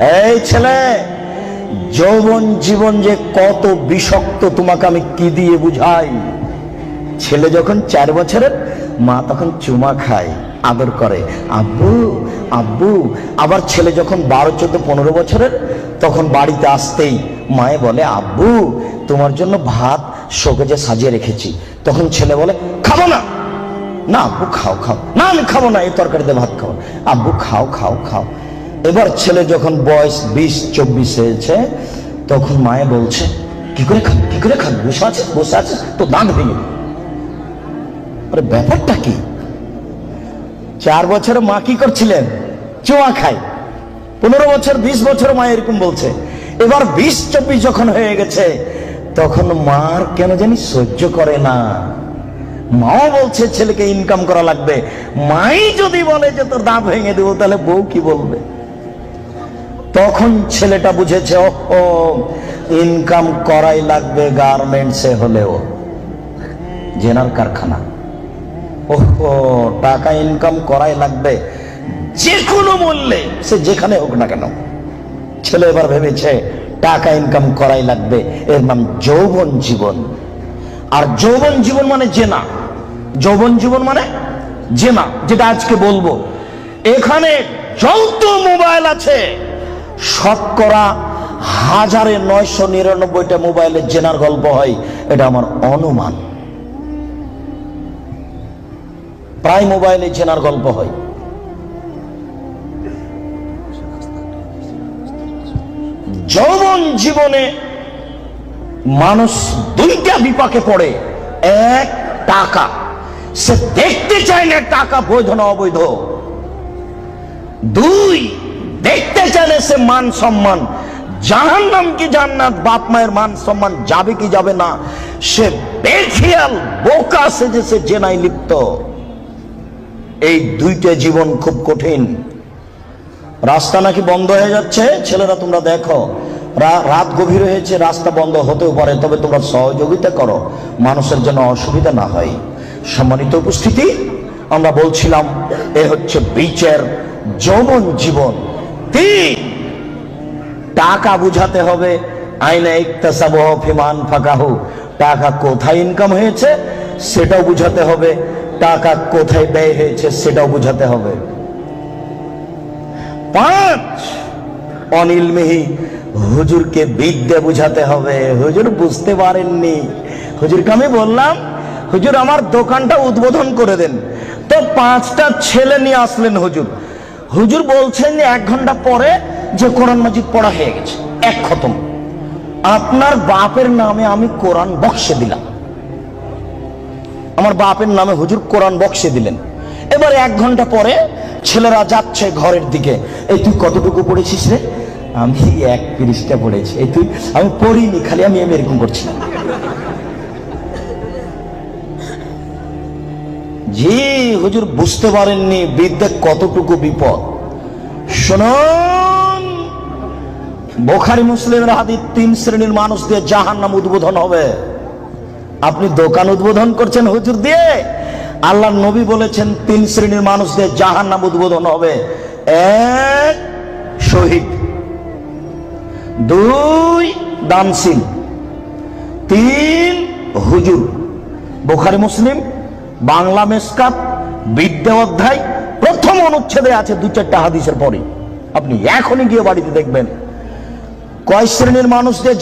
এই ছেলে, যৌবন জীবন যে কত বিষাক্ত তোমাকে আমি কি দিয়ে বুঝাই। ছেলে যখন 4 বছরের, মা তখন চুমা খায়, আদর করে, আব্বু আব্বু। আবার ছেলে যখন 12, 14, 15 বছরের, তখন বাড়িতে আসতেই মায়ে বলে, আব্বু তোমার জন্য ভাত শোকেজে সাজিয়ে রেখেছি। তখন ছেলে বলে, খাবো না। না আব্বু খাও খাও। না আমি খাবো না, এই তরকারিতে ভাত খাবো। আব্বু খাও খাও খাও। এবার ছেলে যখন বয়স 20-24 হয়েছে, তখন মায়ে বলছে, কি করে খাবো কি করে খাবো, বসে আছে তো দাঁত ভেঙে। আরে ব্যাপারটা কি? 4 বছরে মা কি করছিলেন? চুমা খায়। 15 বছর 20 বছর মা এরকম বলছে। এবার 20-24 যখন হয়ে গেছে, তখন মার কেন জানি সহ্য করে না। মাও বলছে ছেলেকে ইনকাম করা লাগবে। মাই যদি বলে যে তোর দাঁত ভেঙে দেবো, তাহলে বউ কি বলবে? তখন ছেলেটা বুঝেছে, ও ইনকাম করাই লাগবে, গার্মেন্টসে হলেও, জেনার কারখানা। ওহো, টাকা ইনকাম করাই লাগবে যে কোনো মূল্যে, সে যেখানে হোক না কেন। ছেলে এবার ভেবেছে টাকা ইনকাম করাই লাগবে। এর নাম যৌবন জীবন। আর যৌবন জীবন মানে জেনা। যৌবন জীবন মানে জেনা, যেটা আজকে বলবো। এখানে যত মোবাইল আছে, শতকরা 1999টা মোবাইলে জেনার গল্প হয়, এটা আমার অনুমান। প্রায় মোবাইলে জেনার গল্প হয়। যৌবন জীবনে মানুষ 2টা বিপাকে পড়ে। এক, টাকা। সে দেখতে চায় না টাকা বৈধ না অবৈধ। 2, দেখতে চায় না সে মান সম্মান, জাহান্নাম কি জান্নাত, বাপ মায়ের মান সম্মান যাবে কি যাবে না। সে বেখেয়াল বোকা সেজে সে জেনায় লিপ্ত। এই 2টা জীবন খুব কঠিন। রাস্তা নাকি বন্ধ হয়ে যাচ্ছে। ছেলেরা তোমরা দেখো, রাত গভীর হয়েছে, রাস্তা বন্ধ হতেও পারে, তবে তোমরা সহযোগিতা করো, মানুষের জন্য অসুবিধা না হয়। সম্মানিত উপস্থিতি, আমরা বলছিলাম এ হচ্ছে বিচার যৌবন জীবন। 3, টাকা বুঝাতে হবে। আইনা ইকতাসাবহ ফিমান ফাকাহু, টাকা কোথায় ইনকাম হয়েছে সেটাও বুঝাতে হবে, টাকা কোথায় ব্যয় হয়েছে সেটাও বুঝাতে হবে। 5, অনিলমিহি, হুজুরকে বিদ্যা বুঝাতে হবে। হুজুর বুঝতে পারেননি। হুজুরকে আমি বললাম, হুজুর আমার দোকানটা উদ্বোধন করে দেন। তো 5টা ছেলে নিয়ে আসলেন হুজুর। হুজুর বলছেন যে 1 ঘন্টা পরে যে কোরআন মাজিদ পড়া হয়ে গেছে, 1 খতম। আপনার বাপের নামে আমি কোরআন বক্সে দিলাম। আমার বাপের নামে হুজুর কোরআন বক্সে দিলেন। এবার 1 ঘন্টা পরে ছেলেরা যাচ্ছে ঘরের দিকে। এই তুই কতটুকু পড়েছিস রে? আমি 1 পৃষ্ঠা পড়েছি। এই তুই? আমি পড়িনি, খালি আমি এরকম করছিলাম। জি হুজুর বুঝতে পারেননি বিদ্যা কতটুকু বিপদ। শুনুন, বুখারী মুসলিমের হাদিস, 3 শ্রেণীর মানুষ দিয়ে জাহান্নাম উদ্বোধন হবে। আপনি দোকান উদ্বোধন করছেন হুজুর দিয়ে? আল্লাহর নবী বলেছেন 3 শ্রেণীর মানুষ দিয়ে জাহান্নাম উদ্বোধন হবে। 1, শহীদ। 2, দানশীল। 3, হুজুর। বুখারী মুসলিম বাংলা মেসকাত বিদ্যা অধ্যায় 1ম অনুচ্ছেদে আছে 2-4টা হাদিসের পরে। আপনি এখনই গিয়ে বাড়িতে দেখবেন কয় শ্রেণীর মানুষ দিয়ে